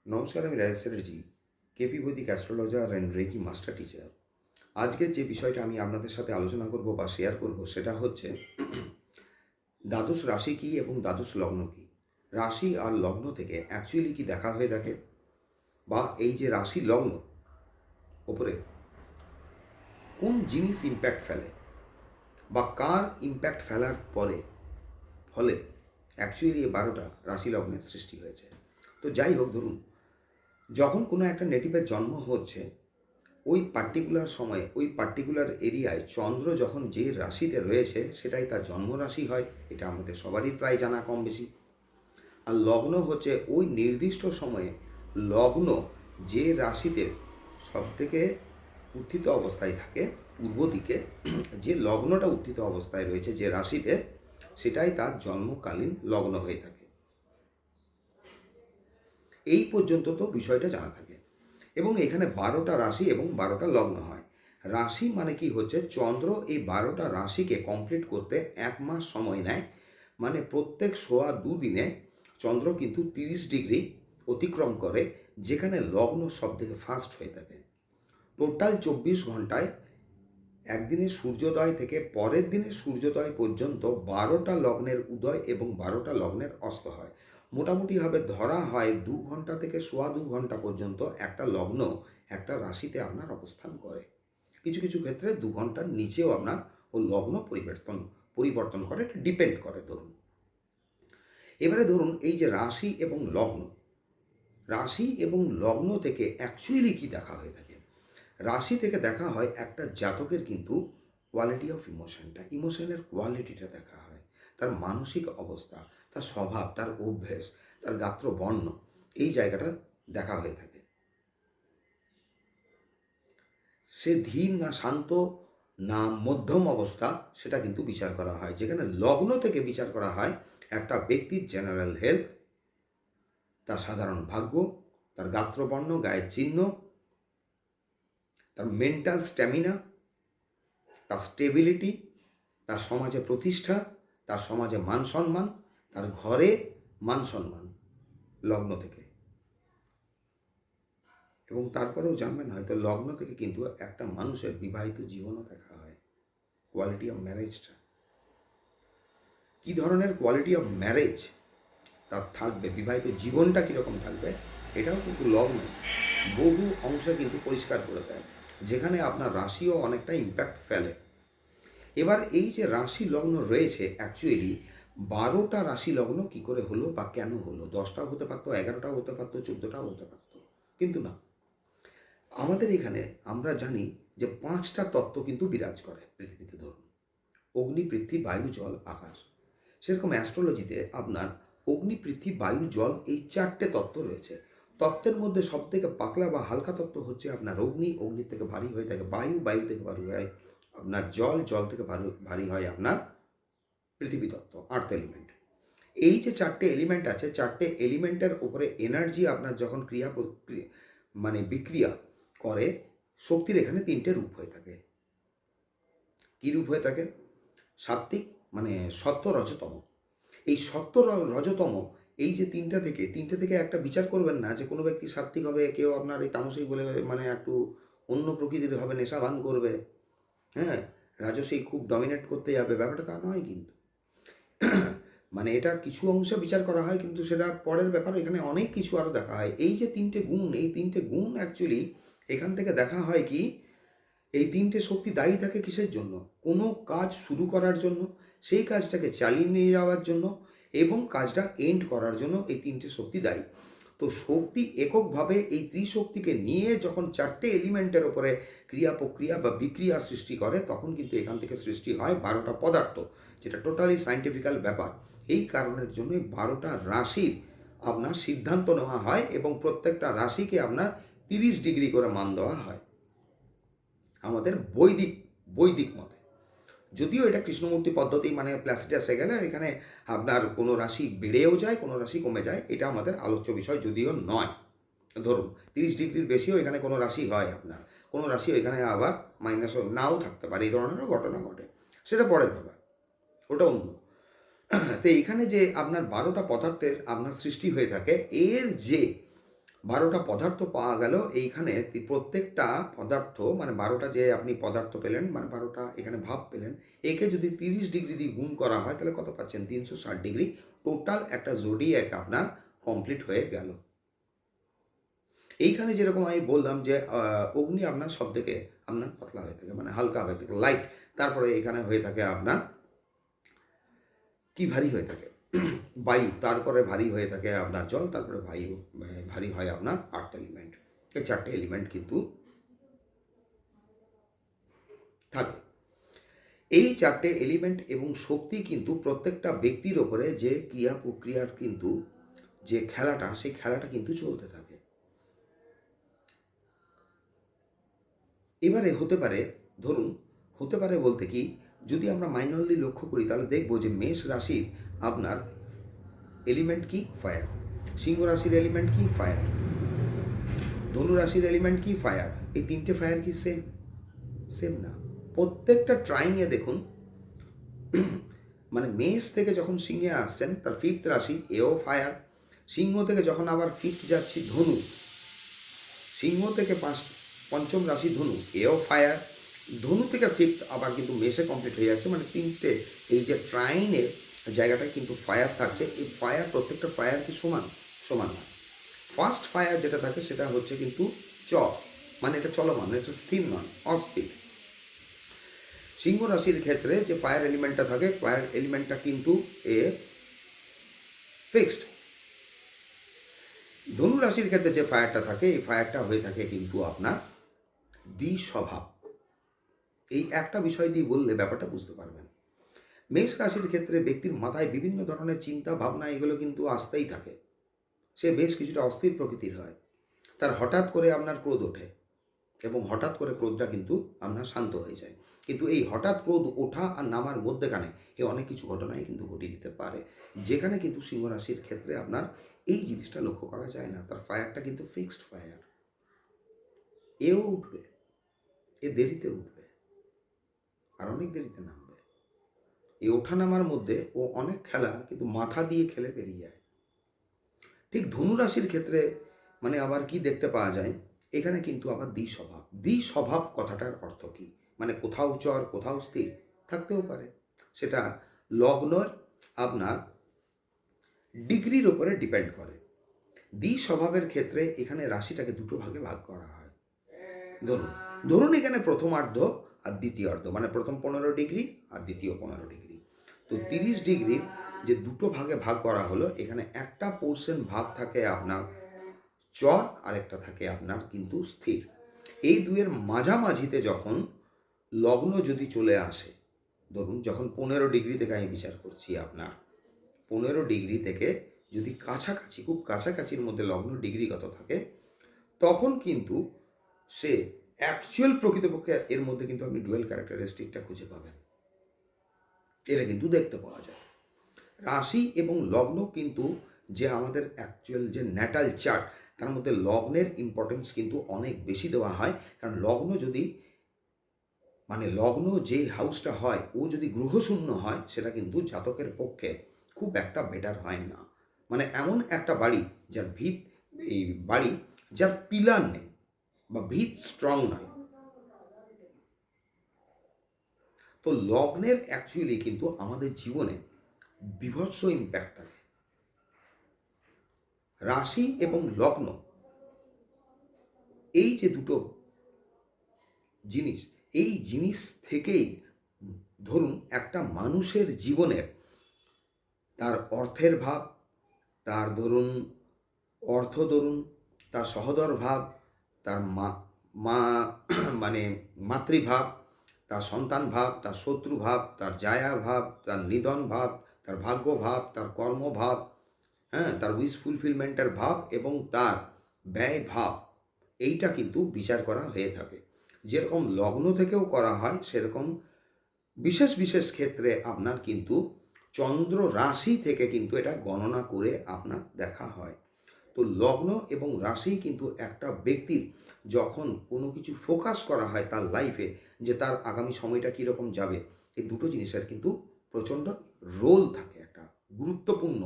নমস্কার, আমি Rajesh Chatterjee, KP Vedic astrologer and reiki master teacher. আজকের যে বিষয়টা আমি আপনাদের সাথে আলোচনা করব বা শেয়ার করব সেটা হচ্ছে দ্বাদশ রাশি কী এবং দ্বাদশ লগ্ন কী। রাশি আর লগ্ন থেকে অ্যাকচুয়ালি কি দেখা হয়ে থাকে, বা এই যে রাশি লগ্ন ওপরে কোন জিনিস ইম্প্যাক্ট ফেলে, বা কার ইম্প্যাক্ট ফেলার ফলে অ্যাকচুয়ালি এই 12টা রাশি লগ্নের সৃষ্টি হয়েছে। তো যাই হোক, ধরুন যখন কোনো একটা নেটিভের জন্ম হচ্ছে, ওই পার্টিকুলার সময়ে ওই পার্টিকুলার এরিয়ায় চন্দ্র যখন যে রাশিতে রয়েছে সেটাই তার জন্ম রাশি হয়। এটা আমাদের সবারই প্রায় জানা কম বেশি। আর লগ্ন হচ্ছে ওই নির্দিষ্ট সময়ে লগ্ন যে রাশিতে সবথেকে উত্থিত অবস্থায় থাকে, পূর্ব দিকে যে লগ্নটা উত্থিত অবস্থায় রয়েছে যে রাশিতে, সেটাই তার জন্মকালীন লগ্ন হয়ে থাকে। এই পর্যন্ত তো বিষয়টা জানা থাকে। এবং এখানে 12টা রাশি এবং 12টা লগ্ন হয়। রাশি মানে কি হচ্ছে, চন্দ্র এই 12টা রাশিকে কমপ্লিট করতে 1 মাস সময় নেয়। মানে প্রত্যেক 2.25 দিনে চন্দ্র কিন্তু 30 ডিগ্রি অতিক্রম করে, যেখানে লগ্ন সব থেকে ফাস্ট হয়ে থাকে। টোটাল 24 ঘন্টায় একদিনে সূর্যোদয় থেকে পরের দিনের সূর্যোদয় পর্যন্ত 12টা লগ্নের উদয় এবং 12টা লগ্নের অস্ত হয়। মোটামুটিভাবে ধরা হয় 2 ঘন্টা থেকে 2.25 ঘন্টা পর্যন্ত একটা লগ্ন একটা রাশিতে আপনার অবস্থান করে। কিছু কিছু ক্ষেত্রে 2 ঘন্টার নিচেও আপনার ও লগ্ন পরিবর্তন করে, এটা ডিপেন্ড করে। এবারে ধরুন এই যে রাশি এবং লগ্ন থেকে অ্যাকচুয়ালি কি দেখা হয়ে থাকে। রাশি থেকে দেখা হয় একটা জাতকের কিন্তু কোয়ালিটি অফ ইমোশনের কোয়ালিটিটা দেখা হয়, তার মানসিক অবস্থা, তার স্বভাব, তার অভ্যেস, তার গাত্র বর্ণ, এই জায়গাটা দেখা হয়ে থাকে। সে ধীর না শান্ত না মধ্যম অবস্থা, সেটা কিন্তু বিচার করা হয়। যেখানে লগ্ন থেকে বিচার করা হয় একটা ব্যক্তির জেনারেল হেলথ, তার সাধারণ ভাগ্য, তার গাত্রবর্ণ, গায়ের চিহ্ন, তার মেন্টাল স্ট্যামিনা, তার স্টেবিলিটি, তার সমাজে প্রতিষ্ঠা, তার সমাজে মান সম্মান, তার ঘরে মান সম্মান, লগ্ন থেকে। এবং তারপরেও জানবেন হয়তো লগ্ন থেকে কিন্তু একটা মানুষের বিবাহিত জীবনও দেখা হয়, কোয়ালিটি অফ ম্যারেজটা। কী ধরনের কোয়ালিটি অফ ম্যারেজ তার থাকবে, বিবাহিত জীবনটা কীরকম থাকবে, এটাও কিন্তু লগ্ন বহু অংশে কিন্তু পরিষ্কার করে দেয়, যেখানে আপনার রাশিও অনেকটা ইম্প্যাক্ট ফেলে। এবার এই যে রাশি লগ্ন রয়েছে, অ্যাকচুয়ালি 12টা রাশি লগ্ন কী করে হলো বা কেন হলো? 10টাও হতে পারতো, 11টাও হতে পারতো, 14টাও হতে পারতো, কিন্তু না। আমাদের এখানে আমরা জানি যে 5টা তত্ত্ব কিন্তু বিরাজ করে পৃথিবীতে। ধরুন অগ্নি, পৃথিবী, বায়ু, জল, আকাশ। সেরকম অ্যাস্ট্রোলজিতে আপনার অগ্নি, পৃথিবী, বায়ু, জল এই 4টে তত্ত্ব রয়েছে। তত্ত্বের মধ্যে সবথেকে পাতলা বা হালকা তত্ত্ব হচ্ছে আপনার অগ্নি, অগ্নির থেকে ভারী হয়ে থাকে বায়ু, বায়ু থেকে ভারী হয় আপনার জল, জল থেকে ভারী হয় আপনার পৃথিবী তত্ত্ব, আর্থ এলিমেন্ট। এই যে 4টে এলিমেন্ট আছে, 4টে এলিমেন্টের উপরে এনার্জি আপনার যখন বিক্রিয়া করে, শক্তির এখানে 3টে রূপ হয়ে থাকে। কী রূপ হয়ে থাকে? সাত্ত্বিক, মানে সত্য, রজতম। এই সত্য রজতম, এই যে তিনটে থেকে একটা বিচার করবেন না যে কোনো ব্যক্তি সাত্ত্বিক হবে, কেউ আপনার এই তামসিক বলে মানে একটু অন্য প্রকৃতির হবে, নেশা ভান করবে, হ্যাঁ, রাজসিক খুব ডমিনেট করতে যাবে, ব্যাপারটা তা নয় কিন্তু। মানে এটা কিছু অংশে বিচার করা হয়, কিন্তু সেটা পরের ব্যাপার। এখানে অনেক কিছু আরও দেখা হয়। এই যে 3টে গুণ, এই 3টে গুণ অ্যাকচুয়ালি এখান থেকে দেখা হয় কি, এই 3টে শক্তি দায়ী থাকে কিসের জন্য? কোনো কাজ শুরু করার জন্য, সেই কাজটাকে চালিয়ে নিয়ে যাওয়ার জন্য, এবং কাজটা এন্ড করার জন্য এই 3টে শক্তি দায়ী। তো শক্তি এককভাবে এই ত্রিশক্তিকে নিয়ে যখন 4টে এলিমেন্টের ওপরে ক্রিয়া প্রক্রিয়া বা বিক্রিয়া সৃষ্টি করে, তখন কিন্তু এখান থেকে সৃষ্টি হয় 12টা পদার্থ, যেটা টোটালি সায়েন্টিফিক্যাল ব্যাপার। এই কারণের জন্যই 12টা রাশির আপনার সিদ্ধান্ত নেওয়া হয়, এবং প্রত্যেকটা রাশিকে আপনার 30 ডিগ্রি করে মান দেওয়া হয় আমাদের বৈদিক মতে। যদিও এটা কৃষ্ণমূর্তি পদ্ধতি, মানে প্লাসিডাসে গেলে এখানে আপনার কোনো রাশি বেড়েও যায়, কোনো রাশি কমে যায়, এটা আমাদের আলোচ্য বিষয় যদিও নয়। ধরুন 30 ডিগ্রির বেশিও এখানে কোনো রাশি হয়, আপনার কোনো রাশিও এখানে আবার মাইনাস নাও থাকতে পারে, এই ধরনেরও ঘটনা ঘটে, সেটা পরের ব্যাপার, ওটা অন্য। তো এখানে যে আপনার 12টা পদার্থের আপনার সৃষ্টি হয়ে থাকে, এর যে 12টা পদার্থ পাওয়া গেল এইখানে। প্রত্যেকটা পদার্থ মানে 12টা যে আপনি পদার্থ পেলেন, মানে 12টা এখানে ভাব পেলেন, একে যদি 30 ডিগ্রি দিয়ে গুণ করা হয় তাহলে কত পাচ্ছেন? 360 ডিগ্রি। টোটাল একটা জোডিয়াক আপনার কমপ্লিট হয়ে গেল। এইখানে যেরকম আমি বললাম যে অগ্নি আপনার সব থেকে আপনার পাতলা হয়ে থাকে, মানে হালকা হয়ে থাকে, লাইট। তারপরে এখানে হয়ে থাকে আপনার কি ভারী হয়ে থাকে? বায়ু। তারপরে ভারী হয়ে থাকে আপনার জল। তারপরে বায়ু ভারী হয় আপনার আর্থ এলিমেন্ট। এই 4টে এলিমেন্ট কিন্তু থাকে। এই 4টে এলিমেন্ট এবং শক্তি কিন্তু প্রত্যেকটা ব্যক্তির ওপরে যে ক্রিয়া প্রক্রিয়ার কিন্তু যে খেলাটা, সেই খেলাটা কিন্তু চলতে থাকে। এবারে হতে পারে, ধরুন হতে পারে বলতে কি, যদি আমরা মাইনরলি লক্ষ্য করি তাহলে দেখব যে মেষ রাশির আপনার এলিমেন্ট কি? ফায়ার। সিংহ রাশির এলিমেন্ট কি? ফায়ার। ধনু রাশির এলিমেন্ট কি? ফায়ার। এই 3টে ফায়ার কি সেম? সেম না। প্রত্যেকটা ট্রাইংয়ে দেখুন, মানে মেষ থেকে যখন সিংহে আসছেন তার 5th রাশি, এও ফায়ার। সিংহ থেকে যখন আবার 5th যাচ্ছি ধনু, সিংহ থেকে 5ম রাশি ধনু, এও ফায়ার। ধনু থেকে 5th আবার কিন্তু মেষে কমপ্লিট হয়ে যাচ্ছে, মানে 3টে এই যে ট্রাইনের জায়গাটা কিন্তু ফায়ার থাকছে। এই ফায়ার, প্রত্যেকটা ফায়ার কি সমান? সমান না। ফার্স্ট ফায়ার যেটা থাকে সেটা হচ্ছে কিন্তু মানে এটা চলমান, এটা স্থির নয়, অস্থির। সিংহ রাশির ক্ষেত্রে যে ফায়ার এলিমেন্টটা থাকে, ফায়ার এলিমেন্টটা কিন্তু ফিক্সড। ধনু রাশির ক্ষেত্রে যে ফায়ারটা থাকে, এই ফায়ারটা হয়ে থাকে কিন্তু আপনার দ্বিস্বভাব। এই একটা বিষয় দিয়ে বললে ব্যাপারটা বুঝতে পারবেন। মেষ রাশির ক্ষেত্রে ব্যক্তির মাথায় বিভিন্ন ধরনের চিন্তা ভাবনা এগুলো কিন্তু আসতেই থাকে। সে বেশ কিছুটা অস্থির প্রকৃতির হয়। তার হঠাৎ করে আপনার ক্রোধ ওঠে এবং হঠাৎ করে ক্রোধটা কিন্তু আপনার শান্ত হয়ে যায়। কিন্তু এই হঠাৎ ক্রোধ ওঠা আর নামার মধ্যেখানে অনেক কিছু ঘটনাই কিন্তু ঘটিয়ে দিতে পারে, যেখানে কিন্তু সিংহ রাশির ক্ষেত্রে আপনার এই জিনিসটা লক্ষ্য করা যায় না। তার ফায়ারটা কিন্তু ফিক্সড ফায়ার। এও উঠবে, এ দেরিতে উঠবে আর অনেক দেরিতে নামবে। এই ওঠা নামার মধ্যে ও অনেক খেলা কিন্তু মাথা দিয়ে খেলে বেরিয়ে যায়। ঠিক ধনু রাশির ক্ষেত্রে মানে আবার কি দেখতে পাওয়া যায়, এখানে কিন্তু আবার দ্বিস্বভাব। দ্বিস্বভাব কথাটার অর্থ কি? মানে কোথাও চর কোথাও স্থির থাকতেও পারে। সেটা লগ্নর আপনার ডিগ্রির ওপরে ডিপেন্ড করে। দ্বিস্বভাবের ক্ষেত্রে এখানে রাশিটাকে দুটো ভাগে ভাগ করা হয়। ধরুন ধরুন এখানে প্রথমার্ধ আর দ্বিতীয়ার্ধ, মানে প্রথম 15 ডিগ্রি আর দ্বিতীয় 15 ডিগ্রি। তো 30 ডিগ্রির যে দুটো ভাগে ভাগ করা হলো, এখানে একটা পোর্শন ভাগ থাকে আপনার চর, আরেকটা থাকে আপনার কিন্তু স্থির। এই দুয়ের মাঝামাঝিতে যখন লগ্ন যদি চলে আসে, ধরুন যখন 15 ডিগ্রি থেকে আমি বিচার করছি, আপনার 15 ডিগ্রি থেকে যদি কাছাকাছি, খুব কাছাকাছির মধ্যে লগ্ন ডিগ্রিগত থাকে, তখন কিন্তু সে অ্যাকচুয়াল প্রকৃতপক্ষে এর মধ্যে কিন্তু আপনি ডুয়েল ক্যারেক্টারিস্টিকটা খুঁজে পাবেন। এটা কিন্তু দেখতে পাওয়া যায়। রাশি এবং লগ্ন কিন্তু যে আমাদের অ্যাকচুয়াল যে ন্যাটাল চার্ট, তার মধ্যে লগ্নের ইম্পর্টেন্স কিন্তু অনেক বেশি দেওয়া হয়। কারণ লগ্ন যদি, মানে লগ্ন যে হাউসটা হয় ও যদি গ্রহশূন্য হয়, সেটা কিন্তু জাতকের পক্ষে খুব একটা বেটার হয় না। মানে এমন একটা বাড়ি যার ভিত, এই বাড়ি যার পিলার নেই বা ভিত স্ট্রং নয়। তো লগ্নের অ্যাকচুয়ালি কিন্তু আমাদের জীবনে বিভৎস ইম্প্যাক্ট থাকে। রাশি এবং লগ্ন, এই যে দুটো জিনিস, এই জিনিস থেকেই ধরুন একটা মানুষের জীবনের তার অর্থের ভাব, তার ধরুন অর্থ, ধরুন তার সহোদর ভাব, তার মা মানে মাতৃভাব, তার সন্তান ভাব, তার শত্রু ভাব, তার জায়া ভাব, তার নিধন ভাব, তার ভাগ্য ভাব, তার কর্ম ভাব, হ্যাঁ, তার উইশ ফুলফিলমেন্টের ভাব এবং তার ব্যয় ভাব, এইটা কিন্তু বিচার করা হয়ে থাকে। যেরকম লগ্ন থেকেও করা হয়, সেরকম বিশেষ বিশেষ ক্ষেত্রে আপনার কিন্তু চন্দ্র রাশি থেকে কিন্তু এটা গণনা করে আপনার দেখা হয়। তো লগ্ন এবং রাশি কিন্তু একটা ব্যক্তির যখন কোনো কিছু ফোকাস করা হয় তার লাইফে, যে তার আগামী সময়টা কীরকম যাবে, এই দুটো জিনিসের কিন্তু প্রচণ্ড রোল থাকে, একটা গুরুত্বপূর্ণ,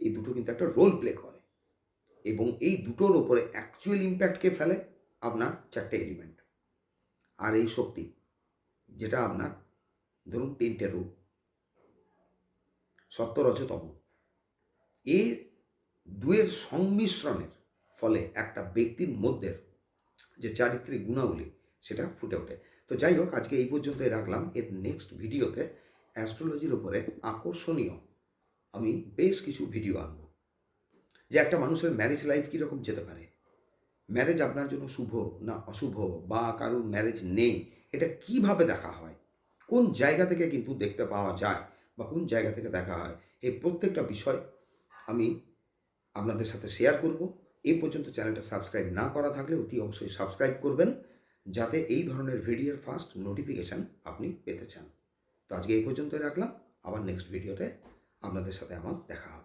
এই দুটো কিন্তু একটা রোল প্লে করে। এবং এই দুটোর ওপরে অ্যাকচুয়াল ইম্প্যাক্টকে ফেলে আপনার 4টে এলিমেন্ট। আর এই শক্তি যেটা আপনার ধরুন 3টে রূপ, সত্য রজ তম, এই দুয়ের সংমিশ্রণের ফলে একটা ব্যক্তির মধ্যে যে চারিত্রিক গুণাবলী সেটা ফুটে ওঠে। তো যাই হোক, আজকে এই পর্যন্তই রাখলাম। এর নেক্সট ভিডিওতে অ্যাস্ট্রোলজির উপরে আকর্ষণীয় আমি বেশ কিছু ভিডিও আনবো, যে একটা মানুষের ম্যারেজ লাইফ কীরকম যেতে পারে, ম্যারেজ আপনার জন্য শুভ না অশুভ, বা কারোর ম্যারেজ নেই এটা কিভাবে দেখা হয়, কোন জায়গা থেকে কিন্তু দেখতে পাওয়া যায় বা কোন জায়গা থেকে দেখা হয়, এই প্রত্যেকটা বিষয় আমি আপনাদের সাথে শেয়ার করব। এই পর্যন্ত চ্যানেলটা সাবস্ক্রাইব না করা থাকলে অতি অবশ্যই সাবস্ক্রাইব করবেন, যাতে এই ধরনের ভিডিওর ফার্স্ট নোটিফিকেশান আপনি পেতে চান। তো আজকে এই পর্যন্তই রাখলাম, আবার নেক্সট ভিডিওতে আপনাদের সাথে আমার দেখা হবে।